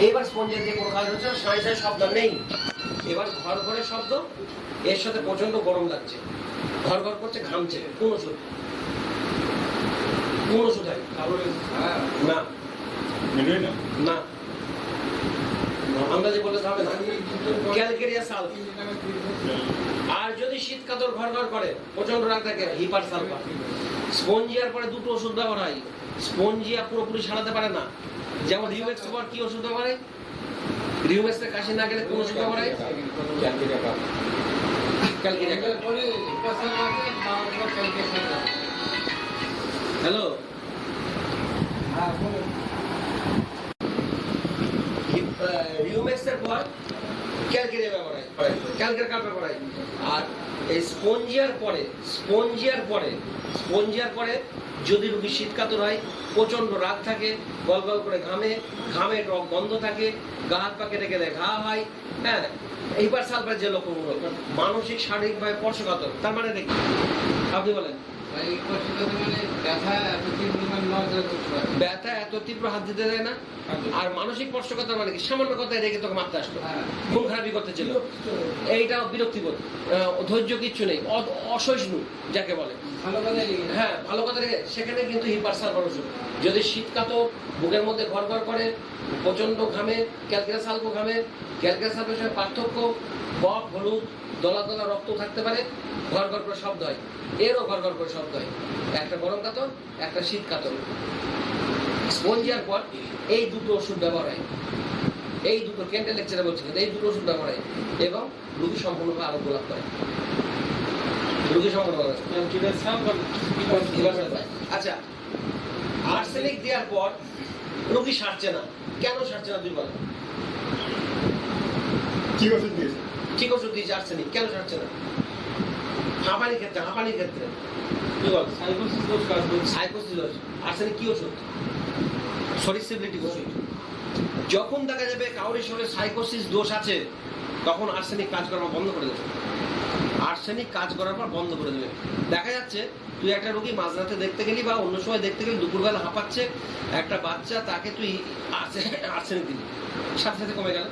এবার স্পঞ্জের দিয়ে কোনো কাজ হচ্ছে না, সাঁই সাঁই শব্দ নেই। এবার ঘর ঘরে শব্দ, এর সাথে প্রচন্ড গরম লাগছে, ঘর ঘর করছে, ঘামছে। কোন ওষুধ? কোন ওষুধ হয় না? না, আমরা যে বলে হবে না, ক্যালকেরিয়া সালফ। আর যদি শীত কাতর ঘর ঘর করে, প্রচন্ড রাগ থাকে, হিপার সালফার। স্পঞ্জিয়ার পরে দুটো ওষুধ ব্যবহার হয়। স্পঞ্জিয়া পুরোপুরি সারাতে পারে না, যেমন রিউমেক্স পর কি ওষুধ ব্যবহার হয়? রিউমেক্সের কাশি না গেলে কোন ওষুধ ব্যবহার হয়? হ্যালো, রিউমেক্সের পর ক্যালকেরিয়া ব্যবহার হয়, ক্যালকের কাপ ব্যবহার হয়। আর এই স্পঞ্জিয়ার পরে যদি রোগী শীতকাতর হয়, প্রচন্ড রাগ থাকে, গল গল করে ঘামে, ঘামের গন্ধ থাকে, গা হাত পা কেটে কেটে ঘা হয়, হ্যাঁ, এইবার সালফার যে লক্ষণগুলো, মানসিক শারীরিকভাবে স্পর্শকাতর, তার মানে দেখি আপনি বলেন। ব্যথা এত তীব্র হাত দিতে দেয় না। আর মানসিক স্পর্শকাতর মানে কি? সামান্য কথায় রেখে তোকে মারতে আসলো, খুন খারাপি করতে ছিল, এইটা বিরক্তিবোধ, ধৈর্য কিচ্ছু নেই, অসহিষ্ণু যাকে বলে। হ্যাঁ, ভালো কথা রেখে, সেখানে কিন্তু হিপার সালফার ওষুধ। যদি শীতকাতর, বুকের মধ্যে ঘর ঘর করে, প্রচন্ড ঘামে, ক্যালকেরিয়া সালফো ঘামে, ক্যালকেরিয়া সালফের সঙ্গে পার্থক্য, বক হলুদ দলা দলা রক্ত থাকতে পারে, ঘর ঘর করে শব্দ হয়, এরও ঘর ঘর করে শব্দ হয়। একটা গরম কাতর, একটা শীত কাতর। স্পঞ্জিয়ার পর এই দুটো ওষুধ ব্যবহার হয়, এই দুটো কেন্টের লেকচারে বলছিলেন, এই দুটো ওষুধ ব্যবহার হয় এবং রোগী সম্পূর্ণভাবে আরোগ্য লাভ করে। রোগী সম্পূর্ণভাবে। আচ্ছা, আর্সেনিক দেওয়ার পর রোগী সারছে না, কেন সারছে না? দুর্বল ঠিক ওষুধ দিয়েছে, আর্সেনিক কেন সারছে না? হাঁপানির ক্ষেত্রে কি বল? সাইকোসিস দোষ। আর্সেনিক কি ওষুধ? সরিসিবিলিটি ওষুধ। যখন দেখা যাবে কাউরির শরীরে সাইকোসিস দোষ আছে, তখন আর্সেনিক কাজ করা বন্ধ করে দেবে। আর্সেনিক কাজ করার পর বন্ধ করে দেবে। দেখা যাচ্ছে তুই একটা রোগী মাঝরাতে দেখতে গেলি বা অন্য সময় দেখতে গেলি, দুপুরবেলা হাঁপাচ্ছে একটা বাচ্চা, তাকে তুই আর্সেনিক দিলি, সাথে সাথে কমে গেল।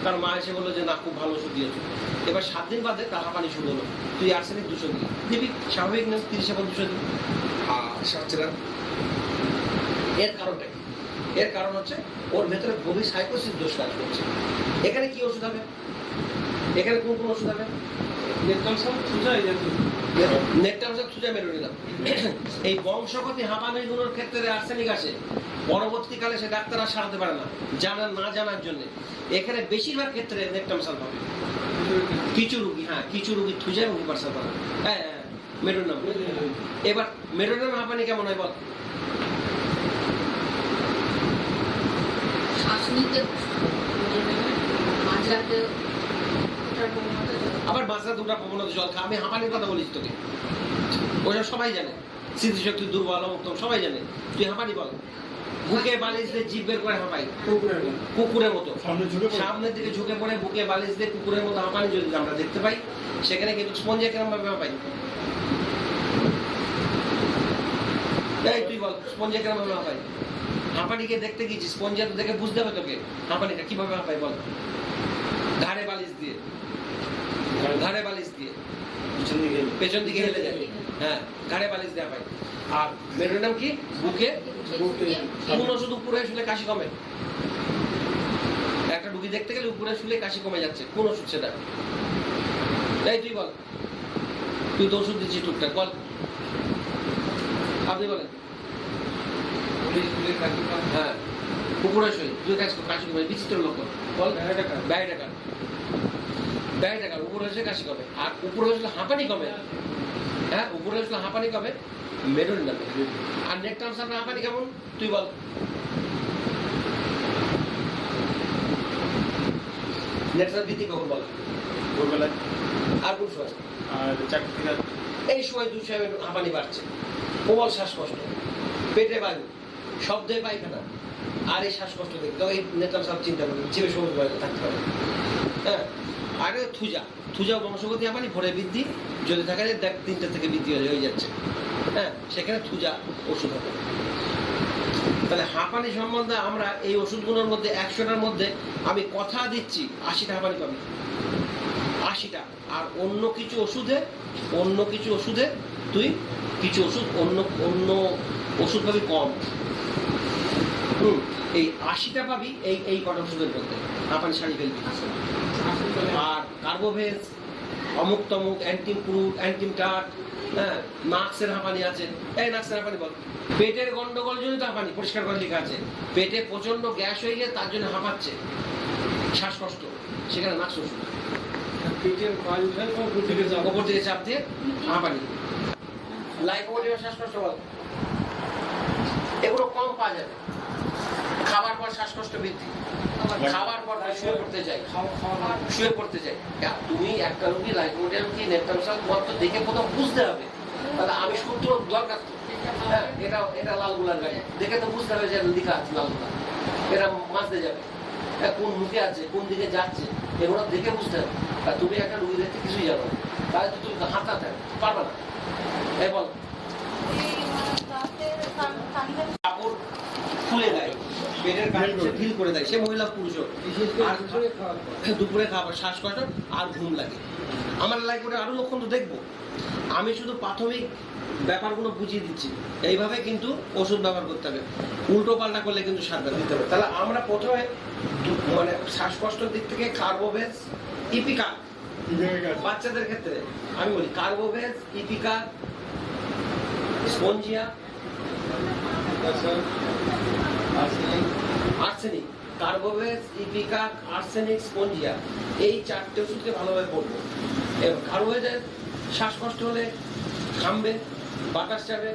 তার মা এসে বললো যে না, খুব ভালো ওষুধ দিয়েছ। এবার 7 দিন বাদে তার হাঁপানি শুরু হলো, তুই আর্সেনিক 200 দিবি, স্বাভাবিক না? 30 এবং 200 দিবি, সারছে না। এর কারণটা কি? এর কারণ হচ্ছে ওর ভেতরে গভীর সাইকোসিস দোষ কাজ করছে। এখানে কি ওষুধ হবে? এখানে কোন কোন ওষুধ হবে? এই বংশগতি হাঁপানিগুলোর ক্ষেত্রে আর্সেনিক আসে, পরবর্তীকালে সে ডাক্তাররা সারাতে পারে না, জানার জন্য। এখানে বেশিরভাগ ক্ষেত্রে নেকটামসাল পাবে। কিছু রোগী থুজা এবং হিপারসাল পাবে। হ্যাঁ, মেডোনাম। এবার মেডোনাম হাঁপানি কেমন হয় বল? আবার মাঝরাতে ওঠার প্রবণতা, জল খা। আমি হাঁপানির কথা বলিস তোকে, ওসব সবাই জানে। স্মৃতিশক্তি দুর্বল, উত্তম, সবাই জানে। তুই হাঁপানি বল। বুকে বালিশ দিয়ে জিভ বের করে হাঁপাই, কুকুরের মতো সামনের দিকে ঝুঁকে পড়ে বুকে বালিশ দিয়ে কুকুরের মতো হাঁপানি যদি আমরা দেখতে পাই, সেখানে কিন্তু স্পঞ্জিয়া কেরম ভাবে হাঁপাই? তুই বল, স্পঞ্জিয়া কেরম ভাবে হাঁপাই? হাঁপানিকে দেখতে গিয়েছিস, স্পঞ্জিয়া তো দেখে বুঝতে হবে তোকে হাঁপানিটা কিভাবে হাঁপাই বল। ঘাড়ে বালিশ দিয়ে পেছন দিকে হেলে যায়। হ্যাঁ, ঘাড়ে বালিশ দেওয়া হয়। আর মেডোনাম কি? বুকে। কোন ওষুধ উপরে শুলে কাশি কমে? একটা রুগী দেখতে গেলে উপরে শুলে কাশি কমে যাচ্ছে, কোন ওষুধ সেটা? তাই তুই বল, তুই তো ওষুধ দিচ্ছিস টুকটাক, বল। আপনি বলেন। হ্যাঁ, উপরে শুয়ে তুই কাশি কমে, বিচিত্র লক্ষণ বল। ব্যয় টাকার উপরে হচ্ছে কাশি কমে, আর উপরে হচ্ছে হাঁপানি কমে। হ্যাঁ, উপরে হচ্ছে হাঁপানি কমে মেডোনিন। আর নেকটামসাল হাঁপানি কেমন তুই বল? নেকটামসাল বৃদ্ধি কখন বল? ভোরবেলায়। আর কোন সময়? এই সময় 2 সময় হাঁপানি বাড়ছে, প্রবল শ্বাসকষ্ট, পেটে বায়ু, শব্দে পায়খানা, আর এই শ্বাসকষ্ট দেখতে, তো এই নেকটামসাল চিন্তা করবে, জিভে সবুজ বায়ু থাকতে পারে। হ্যাঁ, আর থুজা বংশগতি হাঁপানি, ভোরে বৃদ্ধি, যদি দেখা যায় দেখ 3টা থেকে বৃদ্ধি হয়ে যাচ্ছে। হ্যাঁ, সেখানে থুজা ওষুধ হবে। তাহলে হাঁপানি সম্বন্ধে আমরা এই ওষুধগুলোর মধ্যে 100টার মধ্যে আমি কথা দিচ্ছি 80টা হাঁপানি পাবি, 80টা। আর অন্য কিছু ওষুধে তুই কিছু ওষুধ অন্য ওষুধ পাবি কম। এই 80টা পাবি এই কটা ওষুধের মধ্যে হাঁপানি সারিয়ে ফেলবি। আর কার্বোভেজ, অমুক তমুক, অ্যান্টিমক্রুড, অ্যান্টিমটাট, হ্যাঁ, নাক্সের হাঁপানি আছে। এই নাক্সের হাঁপানি বল, পেটের গন্ডগোল জনিত হাঁপানি, পরিষ্কার করে লেখা আছে। পেটে প্রচন্ড গ্যাস হয়ে গিয়ে তার জন্য হাঁপাচ্ছে, শ্বাসকষ্ট, সেখানে নাক্স ওষুধ। পেটের ওপর থেকে চাপ দিয়ে হাঁপানি, লাইকোমোটিভ শ্বাসকষ্ট বল, এগুলো কম পাওয়া যাবে। খাবার পর শ্বাসকষ্ট বৃদ্ধি, খাবার পর শুয়ে পড়তে চাই। তুমি একটা রোগী লাইকোমোডিয়াম কি নেপটামসাল তো দেখে প্রথম বুঝতে হবে, তাহলে আমি সূত্র দরকার তো। হ্যাঁ, এটা লাল গোলার গাড়ি দেখে তো বুঝতে হবে যে লেখা আছে লাল গোলা, এটা মাঝতে যাবে, কোন মুখে আছে, কোন দিকে যাচ্ছে, এগুলো দেখে বুঝতে হবে। আর তুমি একটা রোগী দেখতে কিছুই জানো না, তাহলে তো তুমি হাঁটা থাকে পারবে না। এই বল, কাপড় খুলে দেয়, পেটের কাপড় ঢিল করে দেয়, সে মহিলা পুরুষ হোক। আর দুপুরে খাবার, শ্বাসকষ্ট আর ঘুম লাগে। আমার লাইফে আরো লক্ষণ তো দেখবো, আমি শুধু প্রাথমিক ব্যাপারগুলো বুঝিয়ে দিচ্ছি। এইভাবে কিন্তু ওষুধ ব্যবহার করতে হবে, উল্টো পাল্টা করলে কিন্তু সারটা দিতে হবে। তাহলে আমরা প্রথমে মানে শ্বাসকষ্টের দিক থেকে কার্বোভেজ, ইপিকাক, বাচ্চাদের ক্ষেত্রে আমি বলি Carbo veg, ipecac, Spongia, arsenic, Carbo veg, ipecac, arsenic, Spongia, এই 4টে ওষুধকে ভালোভাবে পড়বো। এবং কার্বোভেজের শ্বাসকষ্ট হলে ঘামবে, বাতাস যাবে,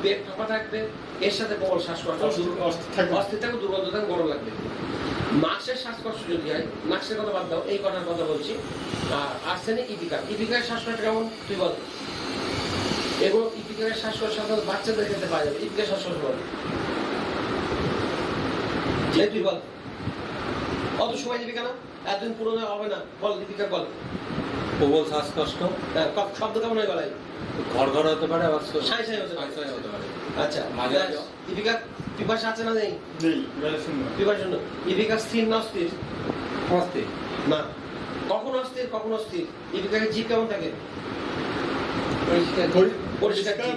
পেট ফাঁপা থাকবে, এর সাথে প্রবল শ্বাসকষ্ট, অস্থির থাকবে, দুর্গন্ধ থাকবে, গরম লাগবে। নাক্সের শ্বাসকষ্ট যদি হয়, নাক্সের কথা বাদ দাও, এই কটার কথা বলছি। আর আর্সেনিক, ইপিকার শ্বাসকষ্ট কেমন তুই বল? এগুলো ইপিকারের শ্বাসকষ্ট সাধারণত বাচ্চাদের ক্ষেত্রে পাওয়া যাবে। ইপিকার শ্বাসকষ্ট বল, তুই বল, অত সময় দিবি কেন? এতদিন পুরোনো হবে না, বল দীপিকা বল। প্রবল শ্বাসকষ্ট, শব্দ কেমন হয় গলায়? ঘর ঘর হতে পারে, আবার সাই হতে পারে। আচ্ছা, দীপিকা পিপাসা আছে না? নেই, পিপাসা শূন্য। দীপিকা স্থির না অস্থির? অস্থির না, কখন অস্থির কখন অস্থির? দীপিকার জিভ কেমন থাকে? পরিষ্কার জিভ।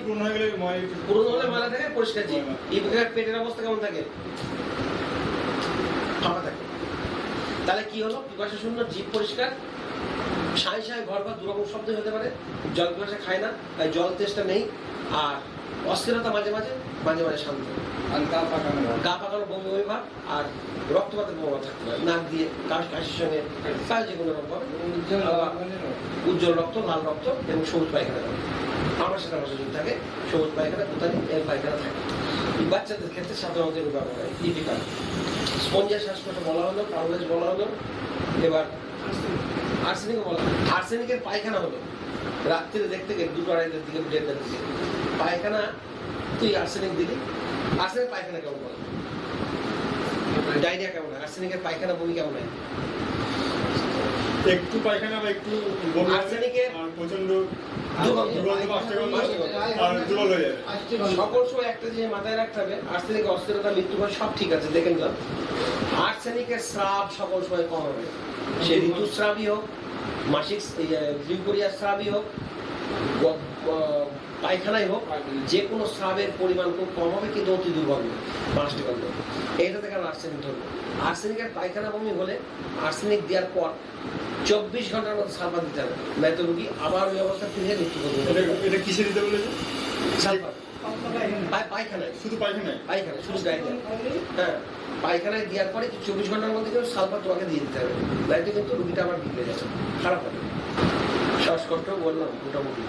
পুরনো হলে ময়লা থাকে, পরিষ্কার জিভ। দীপিকার পেটের অবস্থা কেমন থাকে? ফাঁপা থাকে। তাহলে কি হলো? পিপাসা শূন্য, জিভ পরিষ্কার, সাই ঘর ঘর দুরকম শব্দ হতে পারে, জল পিপাসা খায় না, তাই জল তেষ্টা নেই, আর অস্থিরতা মাঝে মাঝে শান্ত, গা পাকানো বমি ভাব, আর রক্তপাতের প্রভাব থাকতে পারে, নাক দিয়ে কাশির সঙ্গে যে কোনো রকম পাবে, উজ্জ্বল রক্ত, লাল রক্ত এবং সবুজ পায়খানা থাকে। আমার সাথে যদি থাকে সবুজ পায়খানা, কোথায় এর পায়খানা থাকে। বাচ্চাদের ক্ষেত্রে সাধারণত ব্যবহার হয়। ইপিকার, স্পঞ্জিয়া শ্বাসকষ্ট বলা হলো, কার্বোভেজ বলা হলো, এবার আর্সেনিক বলা। আর্সেনিকের পায়খানা হলো রাত্রিরে দেখতে গেলে 2-2:30 দিকে, 1:30 দিকে পায়খানা, তুই আর্সেনিক দিলি, আর্সেনিক পায়খানা কেমন বলে? ডায়রিয়া কেমন হয়? আর্সেনিকের পায়খানা বমি কেমন হয়? একটু পায়খানা বা একটু আর্সেনিকের প্রচন্ড সকল সময় একটা জিনিস মাথায় রাখতে হবে, আর্সেনিকের অস্থিরতা, মৃত্যু সব ঠিক আছে, দেখে নিলাম। আর্সেনিকের স্রাব সকল সময় কম হবে, সে ঋতুস্রাবই হোক, মাসিক লিউকোরিয়ার স্রাবই হোক, পায়খানাই হোক, যে কোনো স্রাবের পরিমাণ খুব কম হবে, কিন্তু অতি দুর্গন্ধ, মাসটি গন্ধ। এইটা থেকে আমরা আর্সেনিক ধরবো। আর্সেনিকের পায়খানা বমি হলে আর্সেনিক দেওয়ার পর 24 ঘন্টার মধ্যে সালফার দিতে হবে, নয়তো রোগী আবার ওই অবস্থা ফিরে মৃত্যু করবে। এটা কিসে দিতে বলেছে? সালফার পায়খানায়, শুধু পায়খানায়, শুধু ডায়রিয়া। হ্যাঁ, পায়খানায় দেওয়ার পরে 24 ঘন্টার মধ্যে কিন্তু সালফার তোমাকে দিয়ে দিতে হবে, নয়তো কিন্তু রোগীটা আবার বিগড়ে যাবে, খারাপ হবে। শ্বাসকষ্ট বললাম মোটামুটি।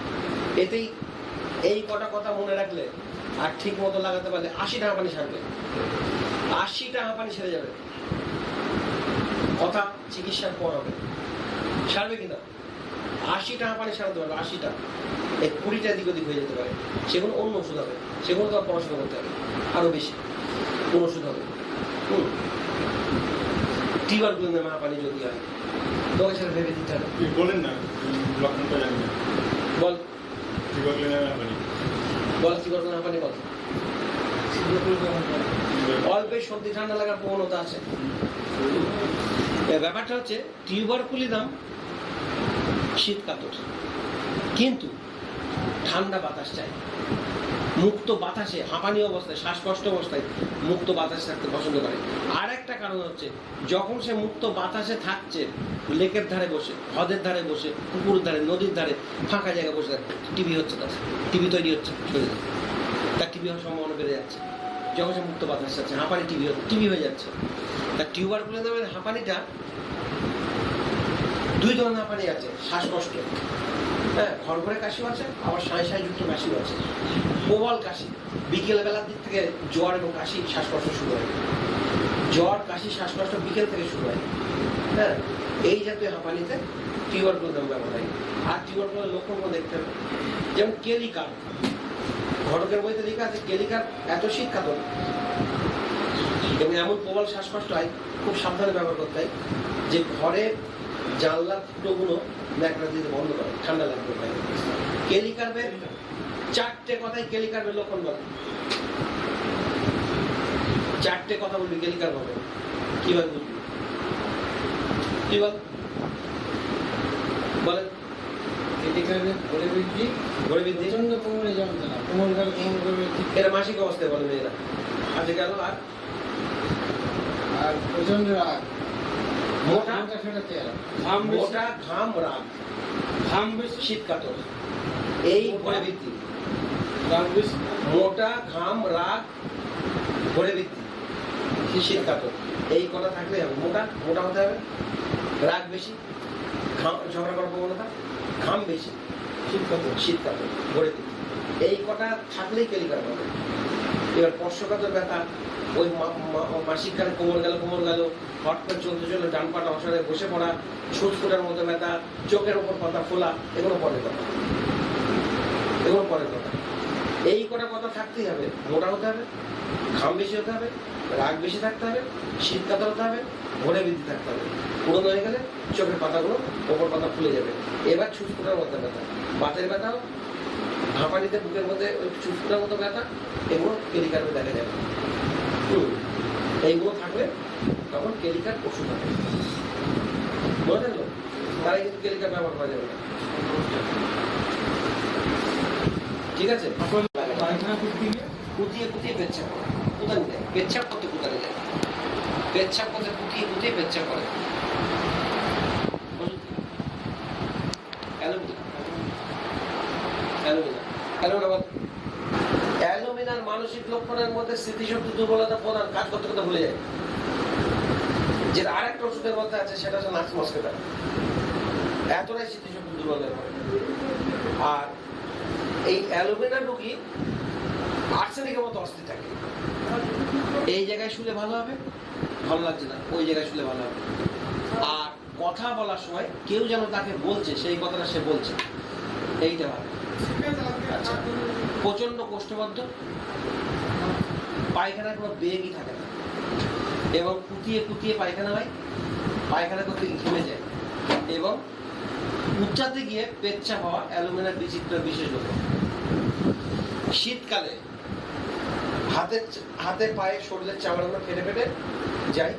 এতেই এই কটা কথা মনে রাখলে আর ঠিক মতো লাগাতে পারলে 80টা হাঁপানি সারবে, 80টা হাঁপানি সেরে যাবে। কথা চিকিৎসার পর হবে, সারবে কিনা? 80টা হাঁপানি সারাতে পারবে, 80টা। এই 20টা দিক ওদিক হয়ে যেতে পারে, সেগুলো অন্য ওষুধ হবে, সেগুলো তো পড়াশোনা করতে হবে আরো বেশি, কোন ওষুধ হবে। টিউবারকুলোসিস হাঁপানি যদি হয় তোমাকে সেটা ভেবে দিতে হবে। বলেন না লক্ষণটা জানি না, বল টিউবারকুলোসিস হাঁপানি, বল টিউবারকুলোসিস হাঁপানি বল। অল্পে সর্দি ঠান্ডা লাগার প্রবণতা আছে। ব্যাপারটা হচ্ছে টিউবারকুলিনাম শীত কাতর, কিন্তু ঠান্ডা বাতাস চাই, মুক্ত বাতাসে, হাঁপানি অবস্থায়, শ্বাসকষ্ট অবস্থায় মুক্ত বাতাসে থাকতে পছন্দ করে। আর একটা কারণ হচ্ছে যখন সে মুক্ত বাতাসে থাকছে, লেকের ধারে বসে, হ্রদের ধারে বসে, পুকুরের ধারে, নদীর ধারে, ফাঁকা জায়গায় বসে থাকে, টিবি হচ্ছে, তার টিবি তৈরি হচ্ছে শরীরে, তার টিবি হওয়ার সম্ভাবনা বেড়ে যাচ্ছে। যখন সে মুক্ত বাতাস আছে, হাঁপানি টিবি হয়ে যাচ্ছে। তার টিউবারকুলিনামের হাঁপানিটা দুই ধরনের হাঁপানি আছে, শ্বাসকষ্ট, হ্যাঁ, ঘর ঘরে কাশিও আছে, আবার সাঁই যুক্ত কাশিও আছে। প্রবল কাশি, বিকেল বেলার দিক থেকে জ্বর এবং কাশি, শ্বাসকষ্ট শুরু হয়। জ্বর, কাশি, শ্বাসকষ্ট বিকেল থেকে শুরু হয়। হ্যাঁ, এই জাতীয় হাঁপানিতে টিউবারকুলিনাম ব্যবহার হয়। আর টিউবারকুলিনামের লক্ষণগুলো দেখতে হবে, যেমন কেলিকার, ঘটকের বইতে লেখা আছে কেলিকার এত শীত কাতর এবং এমন প্রবল শ্বাসকষ্ট হয়, খুব সাবধানে ব্যবহার করতে হয় যে ঘরে জানলার ফুটোগুলো ন্যাকড়া দিতে বন্ধ করে, ঠান্ডা লাগবে। কেলিকার্বের 4টে কথাই কেলিকার্বের লক্ষণ বলে, 4টে কথা বলবি কেলিকার্ব হবে, কিভাবে বুঝবি? কি বলেন? এরা মাসিক অবস্থায় বলে মেয়েরা। আচ্ছা, গেল। আর প্রচন্ড রাগ, মোটা ঘাম, রাগ, শীত কাতর, এই ভরে বৃদ্ধি। মোটা ঘাম, রাগ, ভরে বৃদ্ধি, শীত কাতর, এই কটা থাকলে হবে। মোটা হতে হবে, রাগ বেশি, ঝগড়া করার প্রবণতা, ঘাম বেশি, শীত কাতর, ভরে বৃদ্ধি, এই কটা থাকলেই কেলিকার হবে। এবার স্পর্শকাতর ব্যথা, ওই মাসিককালে কোমর গেল, হট করে চলতে ডান পাটা অসারে বসে পড়া, ছুটফুটার মতো ব্যথা, চোখের ওপর পাতা ফোলা, এগুলো পরের কথা। এই কটা কথা থাকতেই হবে। মোটা হতে হবে, ঘাম বেশি হতে হবে, রাগ বেশি থাকতে হবে, শীত কাতর হতে হবে, ভরে বৃদ্ধি থাকতে হবে। পুরনো হয়ে গেলে চোখের পাতাগুলো ওপর পাতা ফুলে যাবে। এবার ছুটফুটার মতো ব্যথা, বাতের ব্যথাও, হাঁপানিতে বুকের মধ্যে ওই ছুটফুটার মতো ব্যথা, এগুলো কেলিকার্বে দেখা যাবে। এইগুলো থাকলে তখন কেলিকার ওষুধ হবে, বুঝতে পারলো? তারাই কিন্তু কেলিকার ব্যবহার করা যাবে না। ঠিক আছে? কুতিয়ে পেচ্ছাপ করে, কুতানি দেয়, পেচ্ছাপ করতে কুতানি দেয়, পেচ্ছাপ করতে কুতিয়ে পেচ্ছাপ করে। অ্যালুমিনার মানসিক লক্ষণের মধ্যে স্মৃতিশক্তি দুর্বলতা প্রধান, কাজ করতে করতে ভুলে যায়। যেটা আরেকটা ওষুধের মধ্যে আছে, সেটা হচ্ছে নাচ মস্কেটা, এতটাই স্মৃতিশক্তি দুর্বল হয়ে পড়ে। আর এই অ্যালুমিনার রোগী আর্সেনিকের মতো অস্থির থাকে। এই জায়গায় শুলে ভালো হবে, ভালো লাগছে না, ওই জায়গায় শুলে ভালো হবে। আর কথা বলার সময় কেউ যেন তাকে বলছে, সেই কথাটা সে বলছে, এইটা ভালো। আচ্ছা, প্রচন্ড কোষ্ঠবদ্ধ, পায়খানার কোনো বেগই থাকে না, এবং কুতিয়ে পায়খানা হয়, পায়খানা করতে ঘেমে যায়, এবং উচ্চাতে গিয়ে পেচ্ছাপ হওয়া অ্যালুমিনার বিচিত্র বিশেষ লক্ষণ। শীতকালে হাতে পায়ে শরীরের চামড়াগুলো ফেটে যায়।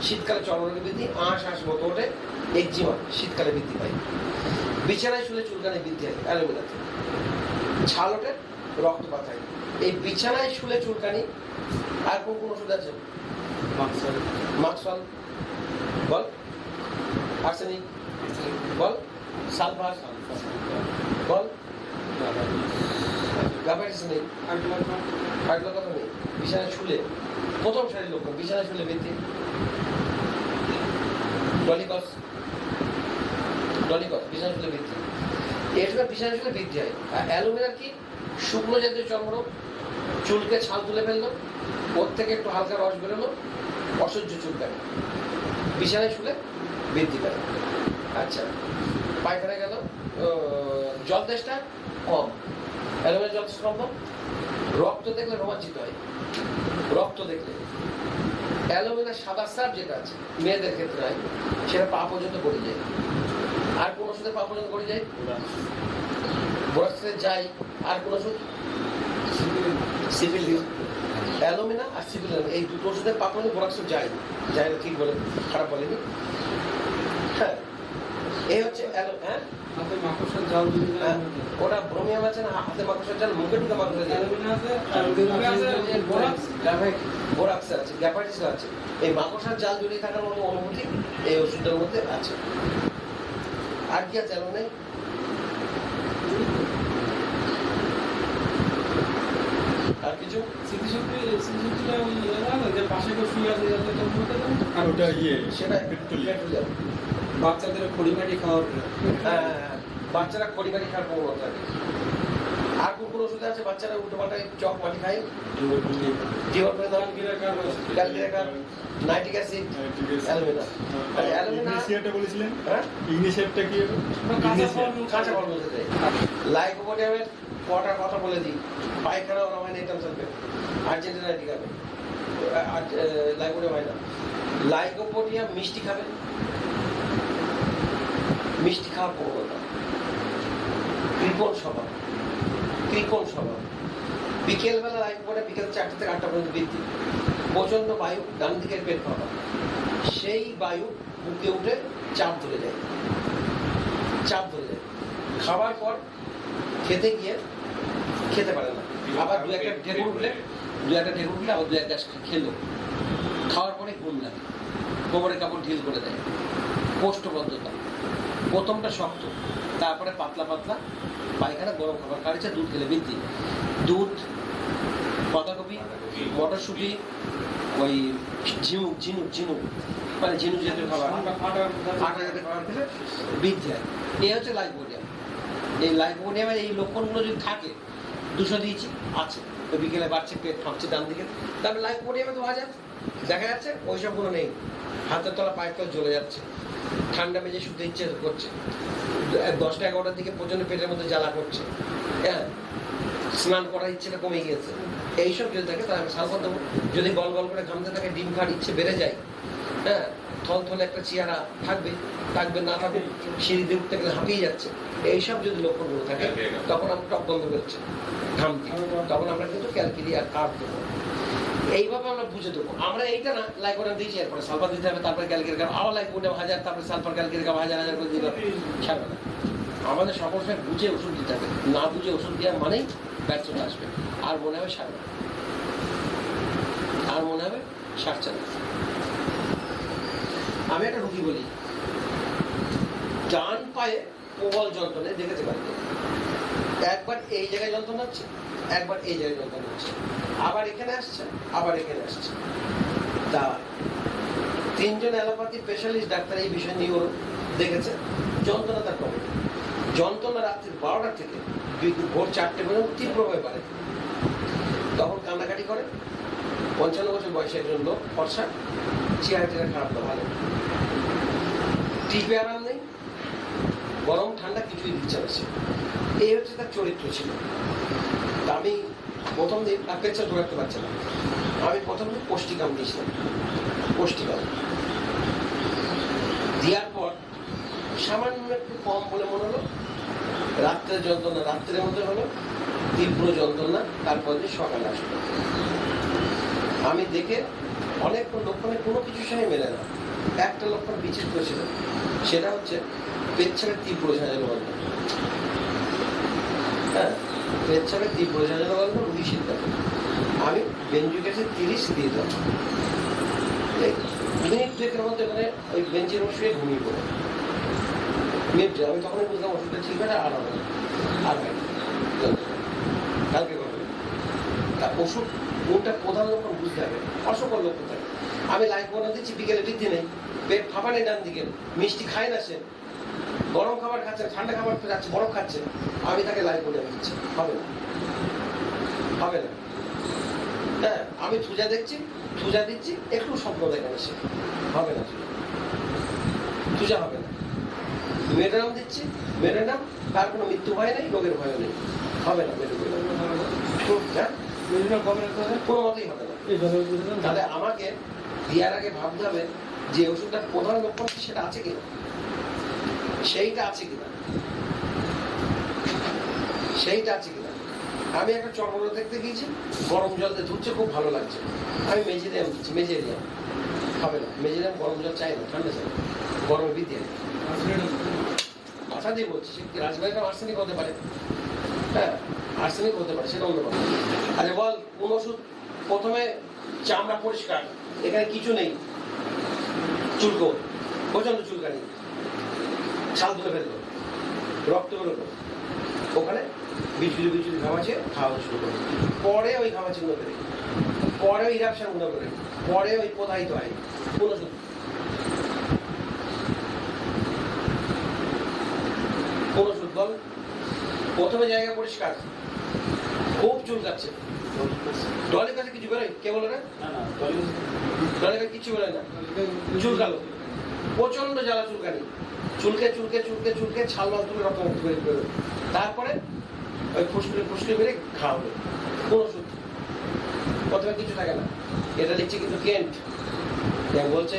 শীতকালে চর্মরোগের বৃদ্ধি, আঁশ মতো ওঠে, একজিমা শীতকালে বৃদ্ধি পায়। বিছানায় শুলে চুলকানি বৃদ্ধি হয় অ্যালুমিনাতে। ছাল ওঠে, রক্তপাত হয়। এই বিছানায় শুলে চুলকানি। আর কোন ওষুধ আছে? মাক্সল বল, আর্সেনিক বল, সালফার বল, গাবাইটিস নেই, হাইড্রোর কথা নেই। বিছানায় শুলে প্রথম সারির লক্ষণ, বিছানায় শুলে বৃদ্ধি। ডলিকস বিছানায় শুলে বৃদ্ধি, এসব বিছানায় শুলে বৃদ্ধি হয়। আর অ্যালুমিনার কি? শুকনো জাতীয় চর্মরোগ, চুলকে ছাল তুলে ফেললো, ওর থেকে একটু হালকা রস বেরোলো, অসহ্য চুলকানি, বিছানায় শুলে বৃদ্ধি পায়। আচ্ছা, পায়খানা গেল, জলদেশটা কম, অ্যালুমিনিয়াম জলদেশ কম। রক্ত দেখলে রোমাঞ্চিত হয়, রক্ত দেখলে। অ্যালুমিনিয়াম সাদা স্রাব যেটা আছে মেয়েদের ক্ষেত্রে হয়, সেটা পা পর্যন্ত পড়ে যায়। আর কোন ওষুধে পা পর্যন্ত পড়ে যায়? বোরাক্সে যায়। আর কোন ওষুধ? সিভিলিয়ন অ্যালুমিনা আর সিভিলিয়ন এই দুটো ওষুধের পাকনে বোরাক্স যায় না ঠিক বলে, খারাপ বলেনি। হ্যাঁ, এই হচ্ছে হ্যাঁ হাতে মাকড়সার জাল যদি হ্যাঁ, ওটা ব্রোমিয়াম আছে না, হাতে মাকড়সার জাল, মুখে ঢুকে মাকড়সার জাল, বোরাক্স আছে, গ্যাপাইটিস আছে। এই মাকড়সার জাল জড়িয়ে থাকার মতো অনুভূতি এই ওষুধটার মধ্যে আছে। আর কি আছে এমন নেই? আর কিছু আর ওটা সেটা পেট্রোলিয়াম। পেট্রোলিয়াম। বাচ্চাদের খড়িমাটি খাওয়ার হ্যাঁ, বাচ্চারা খড়িমাটি খাওয়ার প্রবণতা থাকে। আর কোন কোন ওষুধ আছে বাচ্চারা উল্টো পাল্টায় চক মাটি খায়? Nitric acid, alumina. অ্যালুমিনা ইগনিশিয়াটা বলেছিলেন? হ্যাঁ, ইগনিশিয়াটা কি হবে? কাঁচা ফল বলতে দেয়। লাইকোপোডিয়ামের কটা কথা বলে দিই। পায়খানা ওরামাইন আইটেম চলবে, আর্জেন্টিনা ঠিক হবে, লাইকোপোডিয়াম হয় না। লাইকোপোডিয়াম মিষ্টি খাবে, মিষ্টি খাওয়ার প্রবণতা, কৃপণ স্বভাব, বিকেলবেলা লাইকোপোডিয়াম বিকেল 4টা থেকে 8টা পর্যন্ত বৃদ্ধি, প্রচন্ড বায়ু, ডান দিকের পেট ফাঁপা, সেই বায়ু বুকে উঠে চাপ ধরে যায়, খাবার পর খেতে গিয়ে খেতে পারে না, আবার দু একটা ঢেকুর উঠলে আবার দু এক গ্যাস খেলো, খাওয়ার পরে ঘুম লাগে, কোমরে কাপড় ঢিল করে দেয়, কোষ্ঠবদ্ধতা, প্রথমটা শক্ত, তারপরে পাতলা পায়খানা, গরম খাবার খাচ্ছে, দুধ খেলে বৃদ্ধি, দুধ, পাতাকপি, মটরশুঁটি, ওই ঝিনুক মানে ঝিনুক জাতীয় খাবার, আটা জাতীয় খাবার খেলে বৃদ্ধি হয়। এই হচ্ছে লাইকোপোডিয়াম। এই লাইকোপোডিয়ামের এই লক্ষণগুলো যদি থাকে, 200 দিয়েছি আছে, তো বিকেলে বাড়ছে, পেট ফাঁপছে ডান দিকে, তারপরে লাইকোপোডিয়ামে 2000 দেখা যাচ্ছে, ওইসবগুলো নেই, হাতের তলা পায়ের তলা জ্বলে যাচ্ছে, ঠান্ডা মেজে শুতে ইচ্ছে করছে, 10টা 11টার দিকে পর্যন্ত পেটের মধ্যে জ্বালা করছে, হ্যাঁ, স্নান করার ইচ্ছেটা কমে গিয়েছে, এইসব যদি থাকে তাহলে আমি সালফার দেবো। যদি গল করে ঘামতে থাকে, ডিম খাওয়ার ইচ্ছে বেড়ে যায়, হ্যাঁ, থলে একটা চেহারা থাকবে না থাকবে, সিঁড়িতে উঠতে গেলে হাঁপিয়ে যাচ্ছে, এইসব যদি লক্ষণগুলো থাকে, তখন আমরা টক বন্ধ করছে, ঘামতি, তখন আমরা কিন্তু ক্যালকিরি আর কার্ড দেবো। এইভাবে আমরা বুঝে দেবো। আমরা এইটা না লাইকোডিয়াম দিয়েছি, এরপরে সালফার দিতে হবে, তারপরে ক্যালকিরি কার্ড, আবার লাইকোডিয়াম 1000, তারপরে সালফার ক্যালকিরি কার্ড 1000 করে দিলে ছাড়বে না। আমাদের সকল সময় বুঝে ওষুধ দিতে হবে, না বুঝে ওষুধ দেওয়ার মানেই ব্যর্থতা আসবে, আর মনে হবে সারবে, সারছে না। আমি একটা রুগী বলি, ডান পায়ে প্রবল যন্ত্রণা, দেখেছে বাড়িতে, একবার এই জায়গায় যন্ত্রণা হচ্ছে, একবার এই জায়গায় যন্ত্রণা হচ্ছে, আবার এখানে আসছে, তা 3 জন অ্যালোপ্যাথি স্পেশালিস্ট ডাক্তার এই বিষয় নিয়ে দেখেছে, যন্ত্রণা তার কমে, যন্ত্রণা রাত্রি 12টা থেকে ভোর 4টে পর্যন্ত তীব্রভাবে বাড়ে, তখন কান্নাকাটি করে। 55 বছর বয়সে একজন লোক, ফর্সা, চেহারা খারাপ না, ভালো, টিপে আরাম নেই, গরম ঠান্ডা কিছুই দিচ্ছে না, এই হচ্ছে তার চরিত্র ছিল। তা আমি প্রথম দিন পেচ্ছা ধরাতে পারছিলাম, আমি প্রথম দিন পুষ্টিকাম দিয়েছিলাম, দেওয়ার পর সামান্য একটু কম বলে মনে হলো, রাত্রের যন্ত্রণা রাত্রের মধ্যে হলো, তীব্র যন্ত্রণা, তারপর দিন সকালে আসলো। আমি দেখে অনেকক্ষণ লক্ষণে কোনো কিছুর সঙ্গে মেলে না, একটা লক্ষণ বিচিত্র ছিল, সেটা হচ্ছে পেচ্ছাপের তীব্র ঝাঁঝালো গন্ধ, হ্যাঁ, পেচ্ছাপের তীব্র ঝাঁঝালো গন্ধ, রুগী শীতকাল। আমি বেঞ্জুক অ্যাসিড 30 দিয়ে দিলাম, মিনিট 2-এর মধ্যে মানে ওই বেঞ্চের উপর শুয়ে ঘুমিয়ে পড়ে, আমি তখনই বুঝলাম ওষুধটা ঠিক হয়, আর হবে না, আর হয় না, কালকে করবে। তা ওষুধ কোনটা প্রধান লক্ষণ বুঝতে হবে, অসকল লক্ষণ থাকে। আমি লাইকোপোডিয়াম দিচ্ছি, বিকেলে বৃদ্ধি নেই, পেট ফাঁপা নেই ডান দিকে, মিষ্টি খায় না, সে গরম খাবার খাচ্ছে, ঠান্ডা খাবার যাচ্ছে, বরফ খাচ্ছে, আমি তাকে লাইকোপোডিয়াম দিচ্ছি, হবে না। হ্যাঁ, আমি থুজা দিচ্ছি, একটু স্বপ্ন দেখে না, সে হবে না, থুজা হবে না। মেডানাম দিচ্ছি, তার কোনো মৃত্যু ভয় নেই, রোগের ভয় নেই, হবে না, হ্যাঁ, কোনো মতেই হবে না। তাহলে আমাকে দেওয়ার আগে ভাবতে হবে যে ওষুধটার প্রধান লক্ষণ সেটা আছে কিনা, সেইটা আছে কিনা, আমি একটা চর্মরোগ দেখতে গিয়েছি, গরম জল দিয়ে ধুচ্ছে, খুব ভালো লাগছে। আমি মেজেরিয়াম দিচ্ছি, মেজেরিয়াম হবে না, মেজেরিয়াম গরম জল চাই না, ঠান্ডা চাই, গরম বিদ্যে আশা দিয়ে বলছি। সে রাজবাড়িটা আর্সেনিক হতে পারে, হ্যাঁ আর্সেনিক হতে পারে, সেটা অন্য কথা। আচ্ছা বল, কোন ওষুধ? প্রথমে চামড়া পরিষ্কার, এখানে কিছু নেই, চুলকো, প্রচন্ড চুলকানি, ছাল তুলে ফেললো, রক্ত বেরোলো, ওখানে বিচুলি বিচুলি ঘামাচ্ছে, খাওয়া শুরু করে। পরে ওই ঘামাচিগুলো বেরোয়, পরে ওই ইরাপশনগুলো বেরোয়, পরে ওই প্রদাহিত হয়। কোন ওষুধ? কোন ওষুধ বল? প্রথমে জায়গা পরিষ্কার, খুব চুলকাচ্ছে, ডলের কাছে কিছু বেরোয়, কে বলে না? ডলের কাছে কিছু বেরোয় না, চুলকালো, প্রচন্ড জ্বালা চুলকানি, চুলকে চুলকে চুলকে চুলকে ছাল মাল তুলে রক্ত বেরোয়, তারপরে ওই ফুসকুড়ি ফুসকুড়ি বেড়ে খাওয়া হবে। কোন ওষুধ? প্রথমে কিছু থাকে না, এটা লিখছে কিন্তু কেন্ট বলছে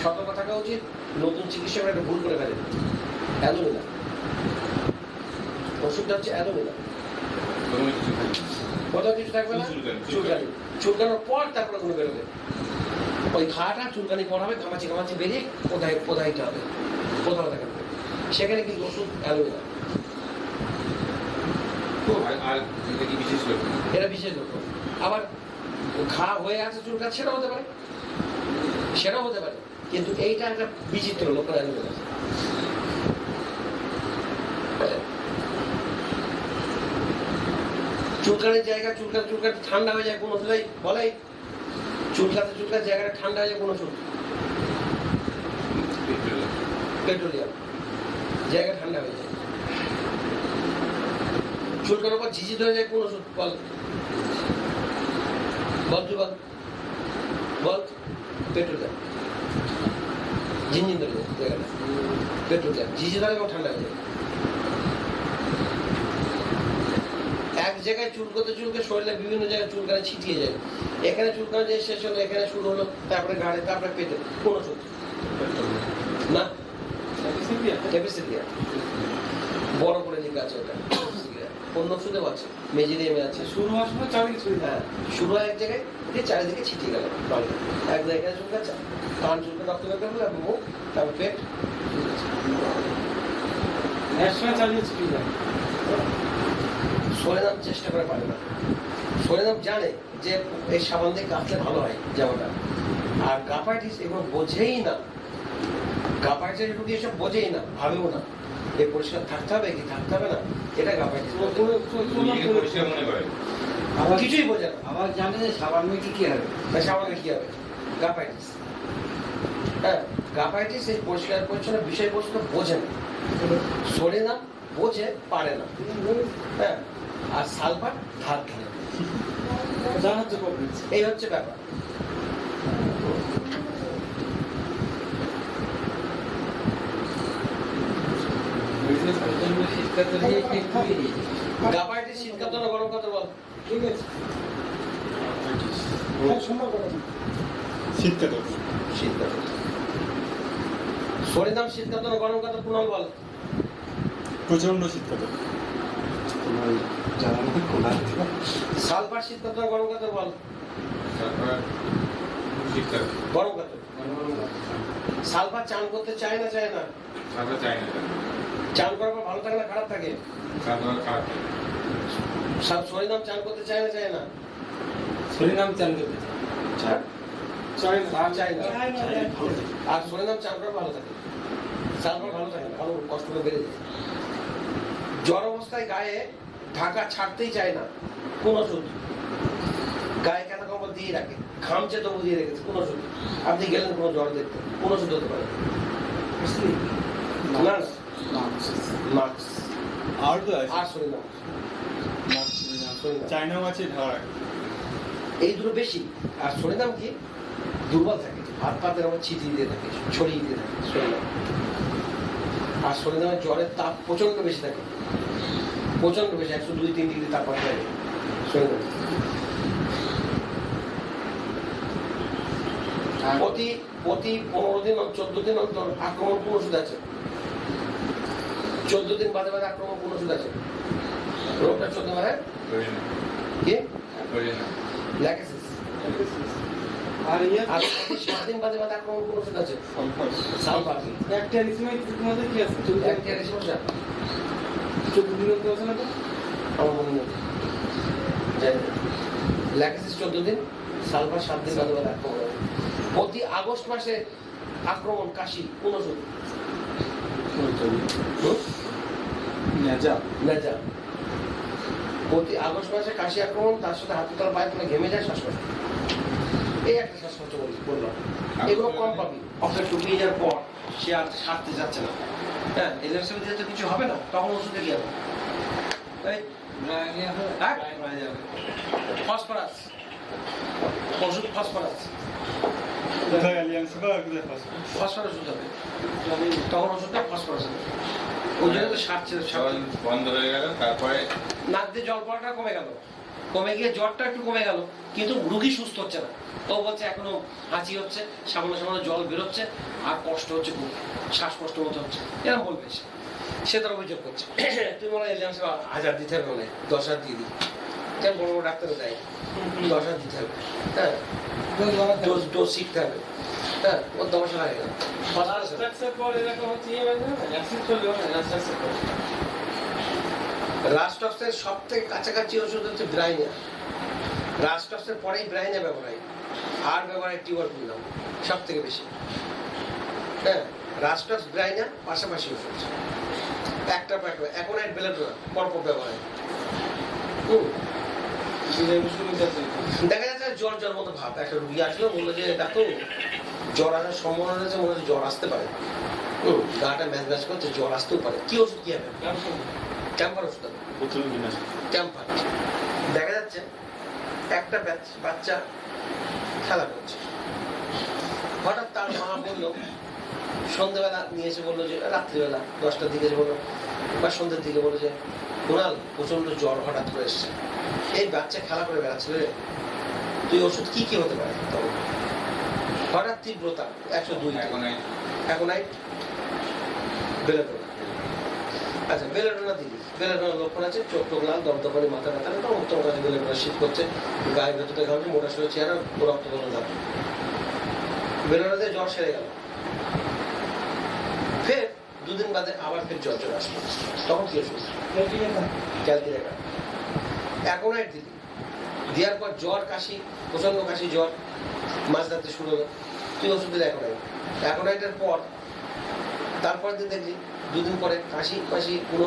সতর্ক থাকা উচিত, নতুন চিকিৎসকরা একটা ভুল করে ফেলে, অ্যালোমিনা ওষুধটা হচ্ছে অ্যালোমিনা। কোথাও কিছু থাকবে না, চুলকানি, চুলকানোর পর তারপরে কোনো বেরোবে, ওই খাটা চুলকানি পর হবে, ঘামাচি ঘামাচি বেরিয়ে প্রদাহিত হবে, কোথাও থাকবে, সেখানে কিন্তু ওষুধ অ্যালোমিনা। এটা বিশেষ লক্ষণ। আবার ঘা হয়ে আছে চুলকাচ্ছে, সেটা হতে পারে, সেটাও হতে পারে, কিন্তু এইটা একটা বিচিত্র লক্ষণ অ্যালোমিনা। চুলকানির জায়গা চুলকাতে ঠান্ডা হয়ে যায় কোন ওষুধ? বলে চুলকাতে জায়গাটা ঠান্ডা হয়ে যায় কোন ওষুধ? পেট্রোলিয়াম, জায়গা ঠান্ডা হয়ে যায়। চুলকানোর পর ঝিঝি ধরে যায় কোন ওষুধ? বল বল তুই বল বল। পেট্রোলিয়াম, ঝিনঝিন ধরে যায় জায়গাটা, পেট্রোলিয়াম, ঝিঝি ধরে এবং ঠান্ডা হয়ে যায়। এক জায়গায় চুলকোতে চুলকে শরীরে বিভিন্ন জায়গায় চুলকানি ছিটিয়ে যায়, এখানে চুলকানি যে শেষ হলো, এখানে শুরু হলো, তারপরে ঘাড়ে, তারপরে পেটে, কোন ওষুধ? না, ক্যাপিসিডিয়া, বড় করে লেখা আছে ওটা, অন্য ওষুধেও আছে, মেজেরিয়ামে আছে। শুরু হওয়ার সময় চারিদিকে ছড়িয়ে হ্যাঁ, শুরু হয় এক জায়গায়, দিয়ে চারিদিকে ছিটিয়ে গেল, এক জায়গায় চুলকাচ্ছে, কান চুলকে রক্ত বের করলো, মুখ, তারপর পেট, একসময় চারিদিকে ছড়িয়ে যায়। সরেনাম চেষ্টা করে পারে না, সরেনাম জানে যে এই সাবান দিয়ে কাটলে ভালো হয় জামাটা, আর গাপাইটিস এগুলো বোঝেই না, গাপাইটিস রুগী এসব বোঝেই না, ভাবেও না এ পরিষ্কার থাকতে হবে কি থাকতে হবে না, এটা গাপাইটিস কিছুই বোঝে না। আবার জানে যে সাবান মেখে কি হবে, সাবানে কি হবে? গাপাইটিস, হ্যাঁ গাপাইটিস এই পরিষ্কার পরিচ্ছন্ন বিষয়বস্তু বোঝে না, সরেনাম বোঝে পারে না, হ্যাঁ, আর সালফার ধার ধারে, এই হচ্ছে ব্যাপার। গাপাইটিস শীত কাতর না গরম কাতর বল? ঠিক আছে, শীত কাতর। শীত কাতর। সরেনাম শীত কাতর না গরম কাতর পুনল বল? প্রচন্ড শীত কাতর। সালফার শীত কাতর না গরম কাতর বল? গরম কাতর। সালফার চান করতে চায় না চায় না? চান করার পর ভালো থাকে না খারাপ থাকে? সরিনাম চান করতে চায় না চায় না? সরিনাম চান করতে চায় চায় না, চায় না, আর সরিনাম চান করার ভালো থাকে, সালফার ভালো থাকে না, ভালো কষ্ট করে বেড়ে যায়। জ্বর অবস্থায় গায়ে ঢাকা ছাড়তেই চায় না, কোন ওষুধ? গায়ে কেন কম্বল দিয়ে রাখে, ঘামছে তবু দিয়ে রেখেছে, কোন ওষুধ? আপনি গেলেন কোনো জ্বর দেখতে, কোন ওষুধ হতে পারে? না মাস্ক আর তো আছে, আর সরিনাম, চায়নাও আছে, ঢাকা। এই দুটো বেশি। আর সরিনাম কি দুর্বল থাকে, হাত পাতের আমার ছিটিয়ে দিয়ে থাকে, ছড়িয়ে দিয়ে থাকে সরিনাম। আর সরিনামের জ্বরের তাপ প্রচন্ড বেশি থাকে, প্রচন্ড বেশি, 102-3 ডিগ্রি তাপমাত্রা থাকে সরিনাম। প্রতি 15 দিন 14 দিন অন্তর আক্রমণ কোন ওষুধ আছে? 14 দিন বাদে বাদে আক্রমণ কোন ওষুধ আছে? রোগটা 14 বারে করি না কি করি না ল্যাকেসিস আর ইয়ে আর 7 দিন বাদে বাদে আক্রমণ কোন ওষুধ আছে সালফার সালফার ব্যাকটেরিয়া তোমাদের কি আছে ব্যাকটেরিয়া সমস্যা 14 দিন হতে আছে না তো? আমার মনে নেই ল্যাকেসিস 14 দিন সালফার 7 দিন বাদে বাদে আক্রমণ হবে। প্রতি আগস্ট মাসে আক্রমণ কাশি কোন ওষুধ নেজা নেজা প্রতি আগস্ট মাসে কাশি আক্রমণ তার সাথে হাতে তার পায়ে তুলে ঘেমে যায় শ্বাসকষ্ট এই একটা শ্বাসকষ্ট বললাম এগুলো কম পাবি অফের টুকিয়ে যাওয়ার পর সে আর সারতে যাচ্ছে না হ্যাঁ এলএমসি দিয়ে তো কিছু হবে না তখন ওষুধে কি হবে এই হ্যাঁ? ফসফরাস ওষুধ ফসফরাস কোথায় অ্যালিয়ান্স বা কোথায় ফার্স্ট ফসফরাস ওষুধ হবে তখন ওষুধটা ফসফরাস হবে ওই জন্য তো সারছে জল বন্ধ হয়ে গেল তারপরে নাক দিয়ে জল পড়াটা কমে গেল কমে গিয়ে জ্বরটা একটু কমে গেল কিন্তু রুগী সুস্থ হচ্ছে না ও বলছে এখনো হাঁচি হচ্ছে সামান্য সামান্য জল বেরোচ্ছে আর কষ্ট হচ্ছে খুব শ্বাসকষ্ট মতো হচ্ছে এরকম বলবে সে তার অভিযোগ করছে তুই মনে হয় এলিয়ামসে 1000 দিতে হবে মনে হয় 10,000 দিয়ে দিই কেন বড় বড় ডাক্তারও দেয় 10,000 দিতে হবে হ্যাঁ ডোজ শিখতে হবে হ্যাঁ ওর 10,000 লাগে না স্ট্রাকচার পর এরকম হচ্ছে ইয়ে হয়ে যাবে অ্যাসিড চলে যাবে না স্ট্রাকচার পর রাস্টক্সের সব থেকে কাছাকাছি ওষুধ হচ্ছে ব্রাইনিয়া রাস্টক্সের পরেই ব্রাইনিয়া ব্যবহার হয় আর ব্যবহার হয় টিউবারকুলাম সব থেকে বেশি হ্যাঁ রাস্টক্স ব্রাইনিয়া পাশাপাশি ওষুধ একটা পর একটা অ্যাকোনাইট বেলেডোনা পরপর ব্যবহার হয় দেখা যাচ্ছে জ্বর জ্বর মতো ভাব একটা রুগী আসলো বললো যে দেখো জ্বর আসার সম্ভাবনা রয়েছে মনে হচ্ছে জ্বর আসতে পারে গাটা ম্যাচ ম্যাচ করছে জ্বর আসতেও পারে কি ওষুধ কি হবে ক্যাম্পার ওষুধ হবে বোতল বিনাশ ক্যাম্পার দেখা যাচ্ছে একটা বাচ্চা খেলা করছে হঠাৎ তার মা বললো সন্ধ্যেবেলা নিয়ে এসে বললো যে রাত্রিবেলা 10টার দিকে বললো বা সন্ধ্যের দিকে বললো যে কুণাল প্রচন্ড জ্বর হঠাৎ করে এসছে এই বাচ্চা খেলা করে বেড়াচ্ছিল রে তুই ওষুধ কি কি হতে পারে তখন হঠাৎ তীব্রতা 102 অ্যাকোনাইট বেলেডোনা আচ্ছা বেলেডোনা দিবি বেলেডোনার লক্ষণ আছে চোখ টোক লাল দমদমানি মাথা ব্যথা না উত্তম কাজে বেলেডোনা শীত করছে গায়ে ভেতরে ঘামছে মোটা সোজা চেহারা রক্ত গরম যাবে বেলেডোনা দিয়ে জ্বর সেরে গেল ফের 2 দিন বাদে আবার ফের জ্বর চলে আসলো তখন কি ওষুধ ক্যালকিরেকা অ্যাকোনাইট দিবি দেওয়ার পর জ্বর কাশি প্রচন্ড কাশি জ্বর মাঝরাতে শুরু হলো তুই ওষুধ দিলে অ্যাকোনাইটের পর তারপর দিন দেখলি 2 দিন পরে কাশি কাশি কোনো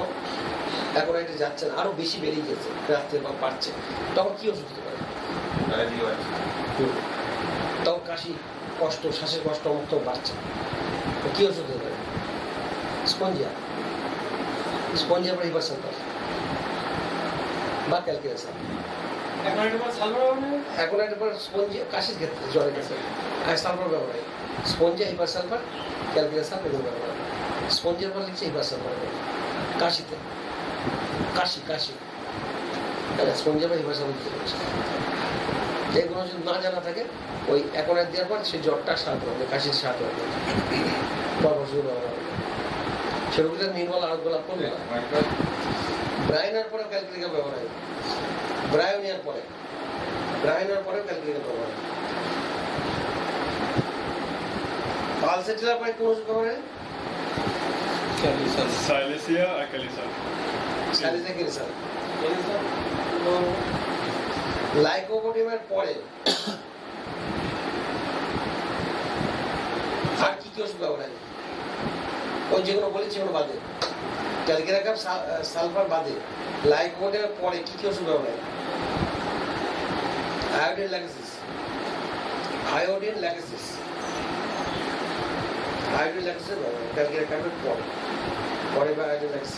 অ্যাকোনাইটে যাচ্ছে না আরো বেশি বেরিয়ে গেছে রাত্রে বা বাড়ছে তখন কি ওষুধ দিতে পারে তখন কাশি কষ্ট শ্বাসের কষ্ট মুক্ত বাড়ছে তো কি ওষুধ দিতে পারে স্পঞ্জিয়া স্পঞ্জিয়া পর হিপার সালফার বা ক্যালকুলেশন অ্যাকোনাইটের পর স্পঞ্জিয়া কাশির ক্ষেত্রে জ্বরের ক্ষেত্রে সালফার ব্যবহার হয় স্পঞ্জিয়া হিপার সালফার ক্যালকুলেশন এগুলো ব্যবহার হয় স্পঞ্জের পর লিখছে হিপার সালফার কাশিতে কাশি কাশি স্পঞ্জের পর হিপার সালফার দিতে বলছে যেগুলো যদি না জানা থাকে ওই অ্যাকোনাইট দেওয়ার পর সেই জ্বরটা সারতে হবে কাশির সারতে হবে পরপর ব্যবহার হবে সেগুলো নির্মল আরোগ্য লাভ করবে ব্রাইনার পরে ক্যালকুলেশন ব্যবহার হয় ব্রায়োনিয়ার পরে ক্যালকুলেশন ব্যবহার হয় পালসেটিলার পরে কোন ওষুধ ব্যবহার হয় সাইলেসিয়া আর ক্যালিসাল সালিসা ক্যালিসাল লাইকোপোডিয়ামের পরে আর কি কি ওষুধ ব্যবহার হয় ওই যেগুলো বলেছি ওগুলো বাদে ক্যালকিরাকাম সালফার বাদে লাইকোপোডিয়ামের পরে কি কি ওষুধ ব্যবহার হয় আয়োডিন ল্যাকেসিস ব্যবহার হয় ক্যালকিরাকামের পরে বা আয়োডিন ল্যাকেসিস